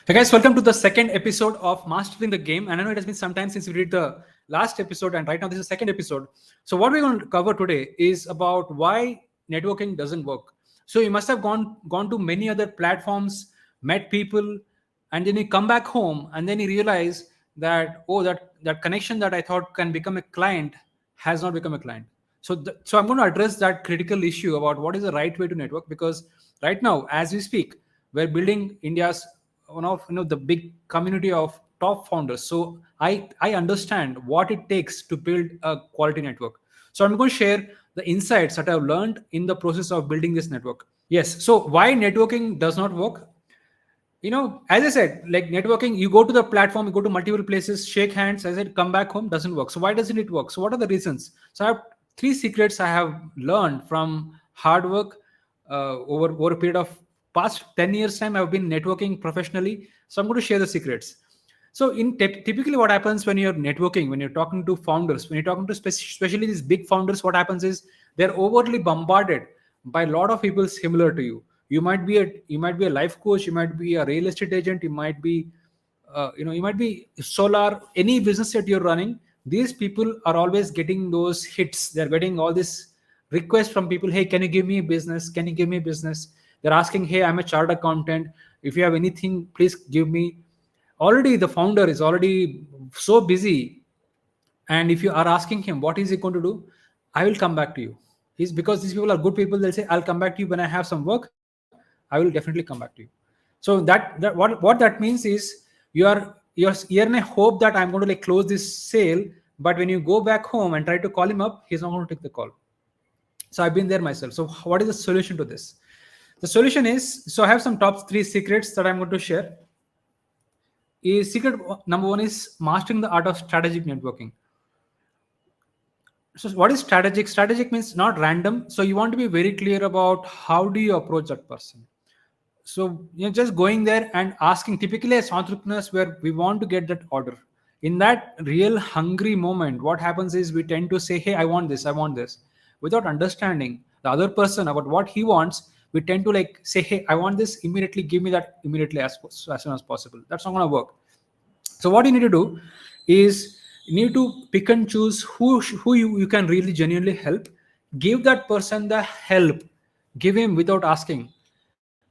Hey guys, welcome to the second episode of Mastering the Game. And I know it has been some time since we did the last episode, and right now this is the second episode. So what we're going to cover today is about why networking doesn't work. So you must have gone to many other platforms, met people, and then you come back home and then you realize that that connection that I thought can become a client has not become a client. So I'm going to address that critical issue about what is the right way to network, because right now as we speak, we're building India's one of the big community of top founders. So I understand what it takes to build a quality network. So I'm going to share the insights that I've learned in the process of building this network. Yes, so why networking does not work. As I said, like networking, you go to the platform, you go to multiple places, shake hands, as I said, come back home, doesn't work. So why doesn't it work? So what are the reasons? So I have three secrets I have learned from hard work over a period of past 10 years time. I've been networking professionally. So I'm going to share the secrets. So typically what happens when you're networking, when you're talking to founders, when you're talking to especially these big founders, what happens is they're overtly bombarded by a lot of people similar to you. You might be a life coach, you might be a real estate agent, you might be solar, any business that you're running. These people are always getting those hits. They're getting all this requests from people. Hey, can you give me a business? Can you give me a business? They're asking, hey, I'm a chartered accountant, if you have anything, please give me. Already the founder is already so busy, and if you are asking him what is he going to do, I will come back to you. He's Because these people are good people, they'll say, I'll come back to you when I have some work. I will definitely come back to you. So what that means is you're in a hope that I'm going to like close this sale, but when you go back home and try to call him up, he's not going to take the call. So I've been there myself. So what is the solution to this? The solution is, so I have some top three secrets that I'm going to share. Is secret number one is mastering the art of strategic networking. So what is strategic? Strategic means not random. So you want to be very clear about how do you approach that person. So you're just going there and asking. Typically as entrepreneurs, where we want to get that order, in that real hungry moment, what happens is we tend to say, hey, I want this, without understanding the other person about what he wants. We tend to like say, hey, I want this immediately, give me that immediately, as soon as possible. That's not going to work. So what you need to do is you need to pick and choose who you can really genuinely help. Give that person the help. Give him without asking.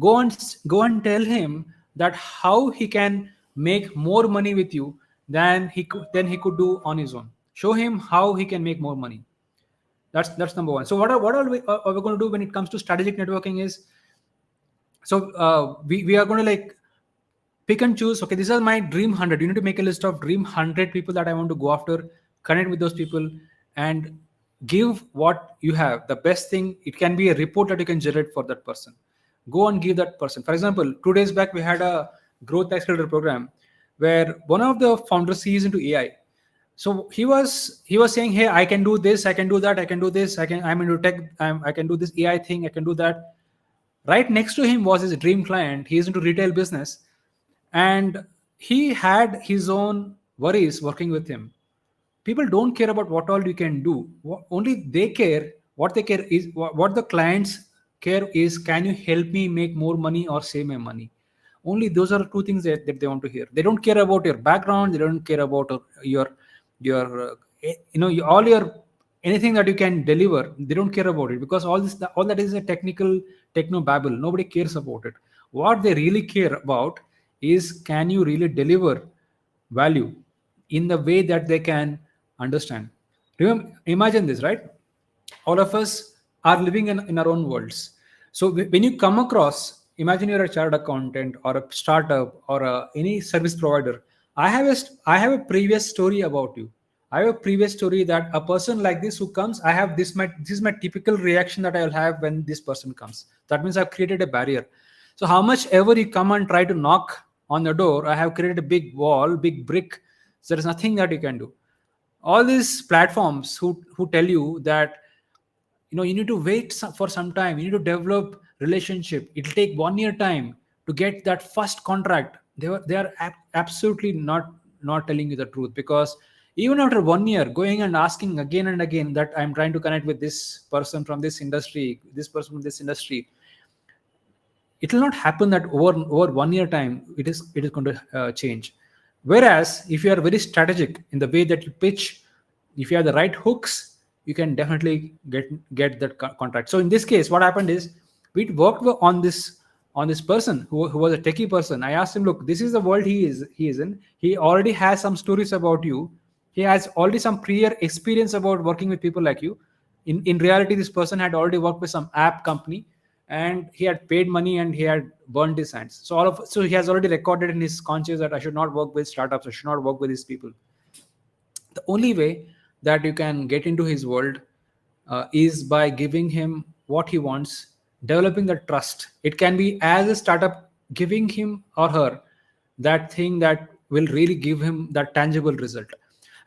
Go and tell him that how he can make more money with you than he could do on his own. Show him how he can make more money. That's number one. So what are we going to do when it comes to strategic networking is, so we are going to like pick and choose. Okay, these are my dream 100. You need to make a list of dream 100 people that I want to go after, connect with those people, and give what you have. The best thing, it can be a report that you can generate for that person. Go and give that person. For example, 2 days back we had a growth accelerator program where one of the founders, he is into AI. So he was saying, hey, I can do this, I can do that, I can do this, I'm into tech, I can do this AI thing, I can do that. Right next to him was his dream client. He is into retail business, and he had his own worries working with him. People don't care about what all you can do. Only they care. What they care is what the clients care is, can you help me make more money or save my money? Only those are two things that they want to hear. They don't care about your background. They don't care about all your anything that you can deliver. They don't care about it, because all that is a technical techno babble. Nobody cares about it. What they really care about is, can you really deliver value in the way that they can understand. Remember, imagine this, right? All of us are living in our own worlds. So when you come across, imagine you're a chartered accountant or a startup or any service provider. I have a previous story about you. I have a previous story that a person like this who comes, I have this is my typical reaction that I will have when this person comes. That means I've created a barrier. So how much ever you come and try to knock on the door, I have created a big wall, big brick. So there is nothing that you can do. All these platforms who tell you that you need to wait for some time, you need to develop relationship, it'll take 1 year time to get that first contract. They are absolutely not telling you the truth, because even after 1 year going and asking again and again that I'm trying to connect with this person from this industry, this person from this industry, it will not happen that over 1 year time it is going to change. Whereas if you are very strategic in the way that you pitch, if you have the right hooks, you can definitely get that contract. So in this case, what happened is we worked on this person who was a techie person. I asked him, look, this is the world he is in. He already has some stories about you. He has already some prior experience about working with people like you. In reality, this person had already worked with some app company, and he had paid money and he had burned his hands. So he has already recorded in his conscience that I should not work with startups, I should not work with these people. The only way that you can get into his world is by giving him what he wants, developing the trust. It can be as a startup giving him or her that thing that will really give him that tangible result.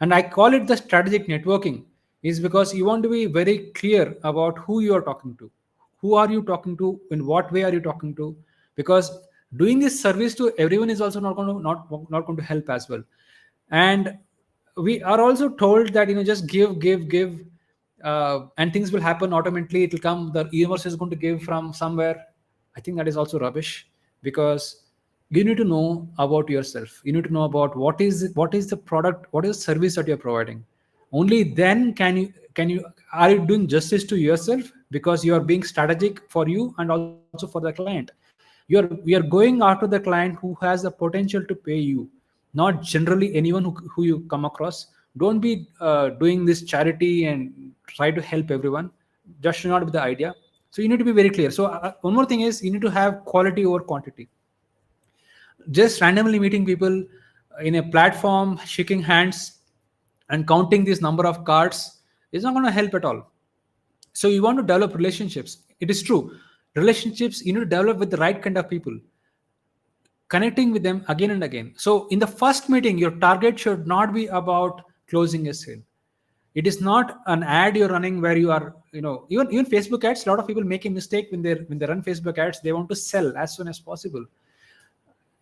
And I call it the strategic networking, is because you want to be very clear about who you are talking to. Who are you talking to? In what way are you talking to? Because doing this service to everyone is also not going to help as well. And we are also told that just give, and things will happen automatically. It will come. The universe is going to give from somewhere. I think that is also rubbish, because you need to know about yourself. You need to know about what is the product, what is the service that you're providing. Only then can you are you doing justice to yourself, because you are being strategic for you and also for the client. We are going after the client who has the potential to pay you, not generally anyone who you come across. Don't be doing this charity and try to help everyone. That should not be the idea. So you need to be very clear. So one more thing is, you need to have quality over quantity. Just randomly meeting people in a platform, shaking hands and counting this number of cards is not going to help at all. So you want to develop relationships. It is true, relationships you need to develop with the right kind of people, connecting with them again and again. So in the first meeting, your target should not be about closing a sale. It is not an ad you're running where you are, even Facebook ads. A lot of people make a mistake when they run Facebook ads. They want to sell as soon as possible.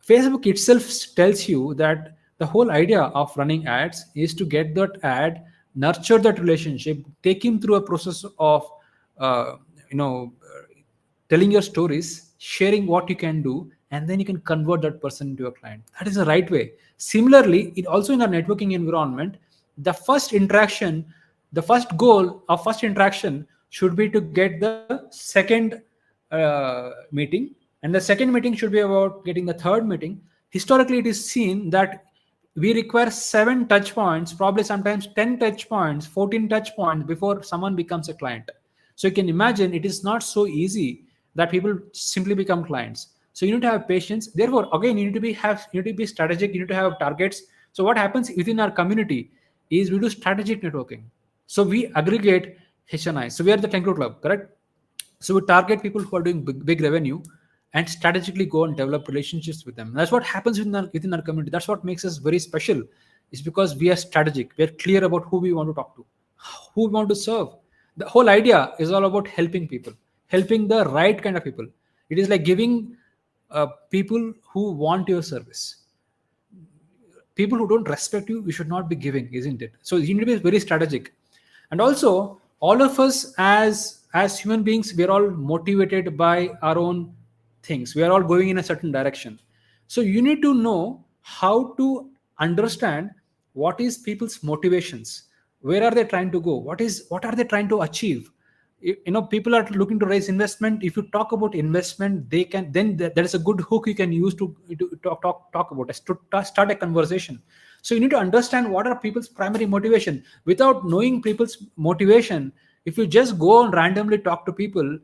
Facebook itself tells you that the whole idea of running ads is to get that ad, nurture that relationship, take him through a process of, uh, you know, telling your stories, sharing what you can do, and then you can convert that person into a client. That is the right way. Similarly, it also in our networking environment, the first interaction, the first goal of first interaction should be to get the second meeting, and the second meeting should be about getting the third meeting. Historically, it is seen that we require 7 touch points, probably sometimes 10 touch points, 14 touch points before someone becomes a client. So you can imagine it is not so easy that people simply become clients. So you need to have patience. Therefore, again, you need to be strategic. You need to have targets. So what happens within our community is we do strategic networking. So we aggregate HNI. So we are the Tenkro Club, correct? So we target people who are doing big revenue and strategically go and develop relationships with them. That's what happens within our community. That's what makes us very special. Is because we are strategic. We are clear about who we want to talk to, who we want to serve. The whole idea is all about helping people, helping the right kind of people. It is like giving people who want your service. People who don't respect you, you should not be giving, isn't it? So you need to be very strategic. And also, all of us as human beings, we are all motivated by our own things. We are all going in a certain direction. So you need to know how to understand what is people's motivations, where are they trying to go, what are they trying to achieve. People are looking to raise investment. If you talk about investment, they can then there is a good hook you can use to talk about it, to start a conversation. So you need to understand what are people's primary motivation. Without knowing people's motivation, if you just go and randomly talk to people,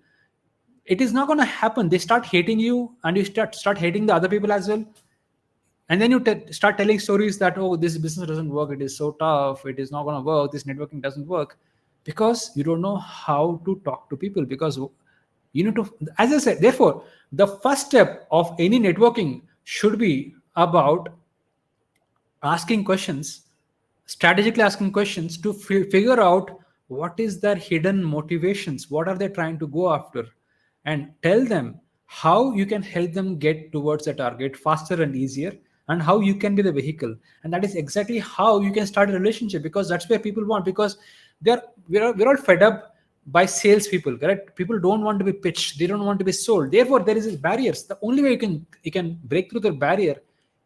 it is not going to happen. They start hating you, and you start hating the other people as well. And then you start telling stories that, oh, this business doesn't work, it is so tough, it is not going to work, this networking doesn't work, because you don't know how to talk to people. Because you need to, as I said, therefore the first step of any networking should be about asking questions, strategically asking questions to figure out what is their hidden motivations, what are they trying to go after, and tell them how you can help them get towards the target faster and easier, and how you can be the vehicle. And that is exactly how you can start a relationship, because that's where people want. Because we're all fed up by salespeople, correct? People don't want to be pitched, they don't want to be sold. Therefore, there is barriers. The only way you can break through the barrier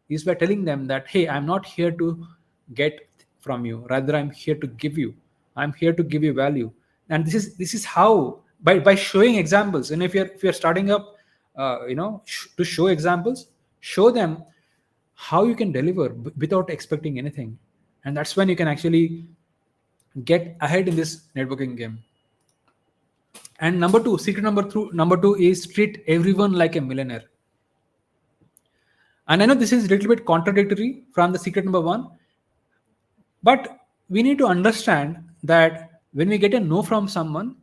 is by telling them that, hey, I'm not here to get from you, rather I'm here to give you. I'm here to give you value. And this is how, by showing examples. And if you're starting up, to show examples, show them how you can deliver without expecting anything. And that's when you can actually get ahead in this networking game. And number two is treat everyone like a millionaire. And I know this is a little bit contradictory from the secret number one, but we need to understand that when we get a no from someone,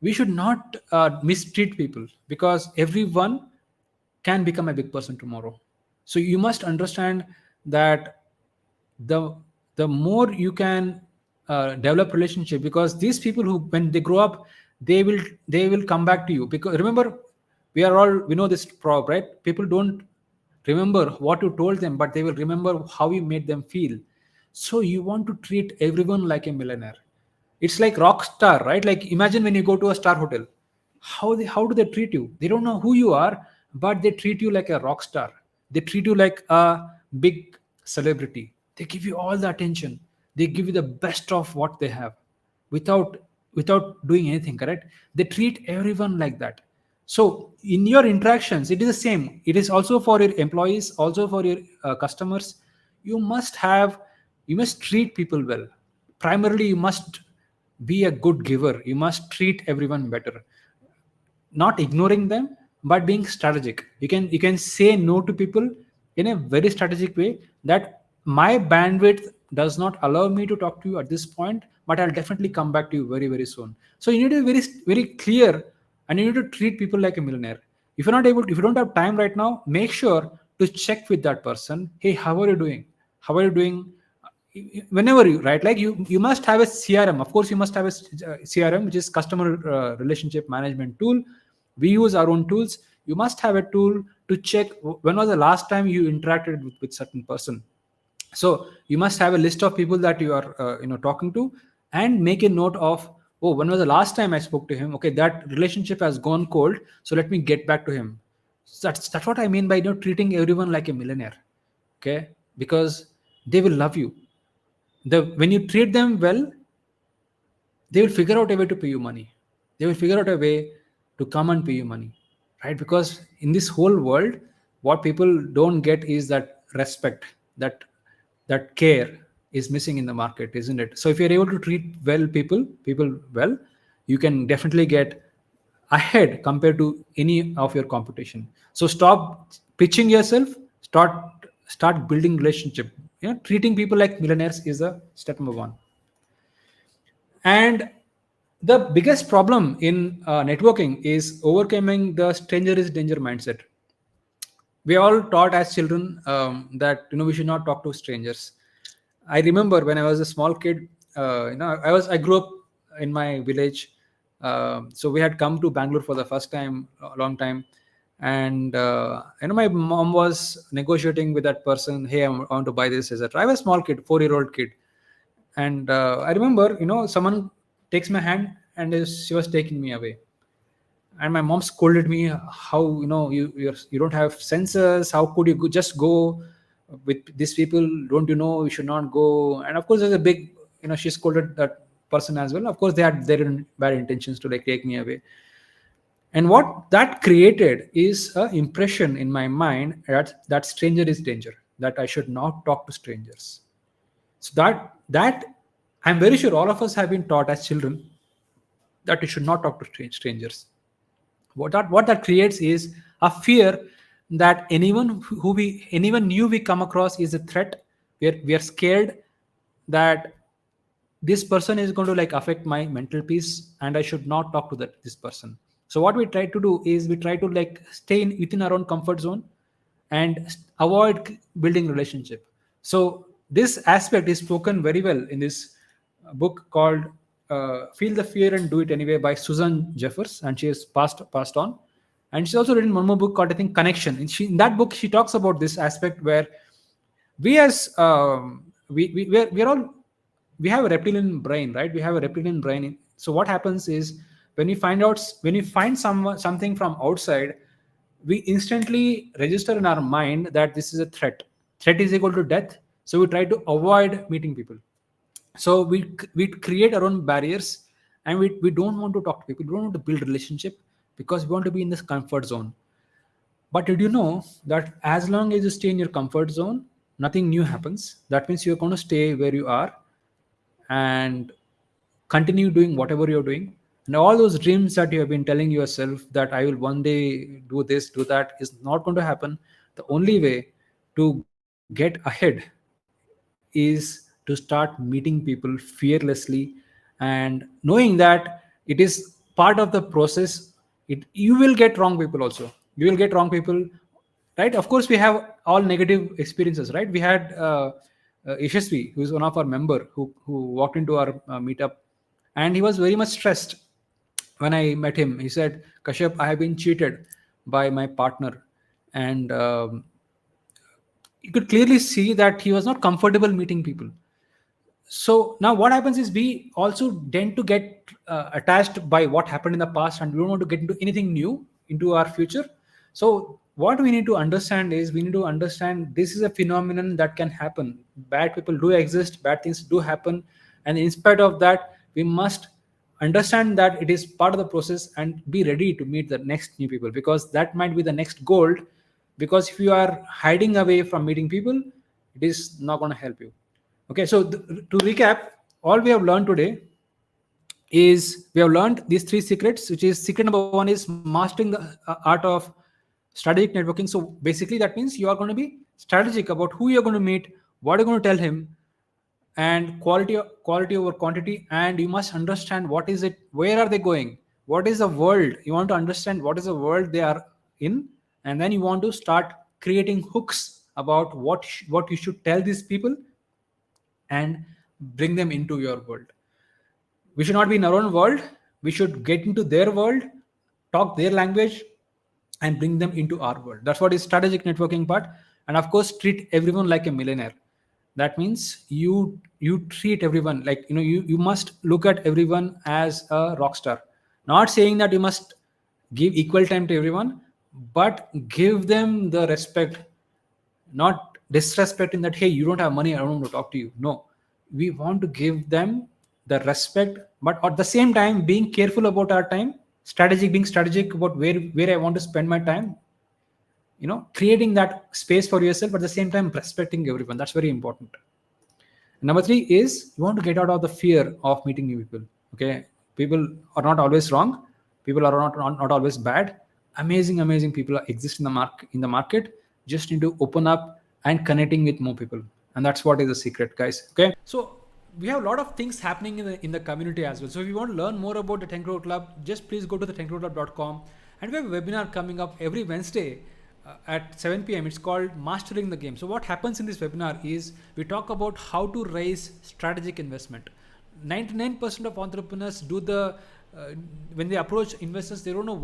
we should not mistreat people, because everyone can become a big person tomorrow. So you must understand that the the more you can develop relationship, because these people who, when they grow up, they will come back to you. Because remember, we know this proverb, right? People don't remember what you told them, but they will remember how you made them feel. So you want to treat everyone like a millionaire. It's like rock star, right? Like imagine when you go to a star hotel, how do they treat you? They don't know who you are, but they treat you like a rock star. They treat you like a big celebrity. They give you all the attention. They give you the best of what they have, without without doing anything, correct? They treat everyone like that. So in your interactions, it is the same. It is also for your employees, also for your customers. You must have, you must treat people well. Primarily, you must be a good giver. You must treat everyone better, not ignoring them, but being strategic. You can say no to people in a very strategic way, that my bandwidth does not allow me to talk to you at this point, but I'll definitely come back to you very, very soon. So you need to be very, very clear, and you need to treat people like a millionaire. If you don't have time right now, make sure to check with that person. Hey, how are you doing? How are you doing? Whenever you, right, like you must have a CRM. Of course, you must have a CRM, which is customer relationship management tool. We use our own tools. You must have a tool to check when was the last time you interacted with certain person. So you must have a list of people that you are talking to, and make a note of, oh, when was the last time I spoke to him? Okay, that relationship has gone cold, so let me get back to him. So that's what I mean by treating everyone like a millionaire. Okay, because they will love you. When you treat them well, they will figure out a way to pay you money. They will figure out a way to come and pay you money, right? Because in this whole world, what people don't get is that respect, that that care is missing in the market, isn't it? So if you're able to treat well people well, you can definitely get ahead compared to any of your competition. So stop pitching yourself. Start building relationship. Treating people like millionaires is a step number one. And the biggest problem in networking is overcoming the stranger is danger mindset. We all taught as children that we should not talk to strangers. I remember when I was a small kid, I grew up in my village. So we had come to Bangalore for the first time, a long time. And my mom was negotiating with that person. Hey, I want to buy this, etc. I was a small kid, 4-year-old kid. And I remember, someone takes my hand, and she was taking me away. And my mom scolded me, how you don't have senses, how could you just go with these people, don't you know you should not go? And of course there's a big, she scolded that person as well. Of course they had their bad intentions to like take me away. And what that created is a impression in my mind that stranger is danger, that I should not talk to strangers. So that I'm very sure all of us have been taught as children that you should not talk to strangers. What that creates is a fear that anyone new we come across is a threat. We are scared that this person is going to like affect my mental peace, and I should not talk to this person. So what we try to do is we try to like stay within our own comfort zone, and avoid building relationship. So this aspect is spoken very well in this book called Feel the Fear and Do It Anyway by Susan Jeffers, and she has passed on. And she's also written one more book called, I think, Connection. In that book she talks about this aspect where we as we're all, we have a reptilian brain, right? We have a reptilian brain. So what happens is when you find something from outside, we instantly register in our mind that this is a threat. Threat is equal to death, so we try to avoid meeting people. So we create our own barriers, and we don't want to talk to people, we don't want to build relationship, because we want to be in this comfort zone. But did you know that as long as you stay in your comfort zone, nothing new happens? That means you're going to stay where you are and continue doing whatever you're doing. And all those dreams that you have been telling yourself that I will one day do this, do that, is not going to happen. The only way to get ahead is to start meeting people fearlessly, and knowing that it is part of the process. You will get wrong people also. You will get wrong people, right? Of course, we have all negative experiences, right? We had Yashasvi, who is one of our member, who walked into our meetup, and he was very much stressed. When I met him, he said, Kashyap, I have been cheated by my partner. And you could clearly see that he was not comfortable meeting people. So now what happens is we also tend to get attached by what happened in the past, and we don't want to get into anything new into our future. So what we need to understand is, we need to understand this is a phenomenon that can happen. Bad people do exist, bad things do happen, and in spite of that, we must understand that it is part of the process and be ready to meet the next new people, because that might be the next gold. Because if you are hiding away from meeting people, it is not going to help you. Okay, so to recap, all we have learned today is, we have learned these three secrets, which is secret number one is mastering the art of strategic networking. So basically, that means you are going to be strategic about who you're going to meet, what you're going to tell him, and quality over quantity. And you must understand what is it, where are they going, what is the world. You want to understand what is the world they are in, and then you want to start creating hooks about what you should tell these people and bring them into your world. We should not be in our own world. We should get into their world, talk their language, and bring them into our world. That's what is strategic networking part. And of course, treat everyone like a millionaire. That means you treat everyone like, you must look at everyone as a rock star. Not saying that you must give equal time to everyone, but give them the respect, not disrespecting that, hey, you don't have money, I don't want to talk to you. No, we want to give them the respect, but at the same time being careful about our time, being strategic about where I want to spend my time, creating that space for yourself, at the same time respecting everyone. That's very important. Number three is, you want to get out of the fear of meeting new people. Okay, people are not always wrong. People are not always bad. Amazing people exist in the market. Just need to open up and connecting with more people, and that's what is the secret, guys. Okay, so we have a lot of things happening in the community as well. So if you want to learn more about the 10 Crore Club, just please go to the 10crore and we have a webinar coming up every Wednesday at 7 p.m. It's called Mastering the Game. So what happens in this webinar is, we talk about how to raise strategic investment. 99% of entrepreneurs do when they approach investors, they don't know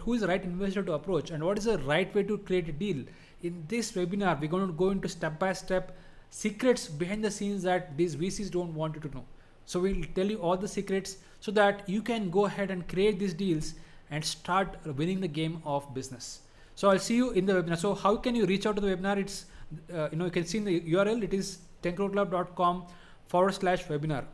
who is the right investor to approach and what is the right way to create a deal. In this webinar, we're going to go into step by step secrets behind the scenes that these VCs don't want you to know. So we'll tell you all the secrets so that you can go ahead and create these deals and start winning the game of business. So I'll see you in the webinar. So how can you reach out to the webinar? It's, you can see in the URL, it is 10crore.com/webinar.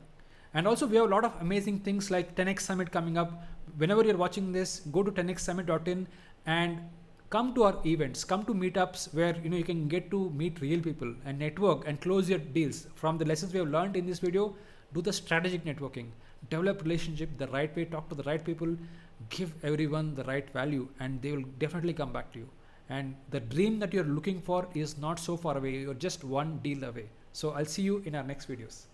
And also we have a lot of amazing things like 10x Summit coming up. Whenever you're watching this, go to 10xsummit.in and come to our events, come to meetups where you can get to meet real people and network and close your deals. From the lessons we have learned in this video, do the strategic networking, develop relationship the right way, talk to the right people, give everyone the right value, and they will definitely come back to you. And the dream that you're looking for is not so far away. You're just one deal away. So I'll see you in our next videos.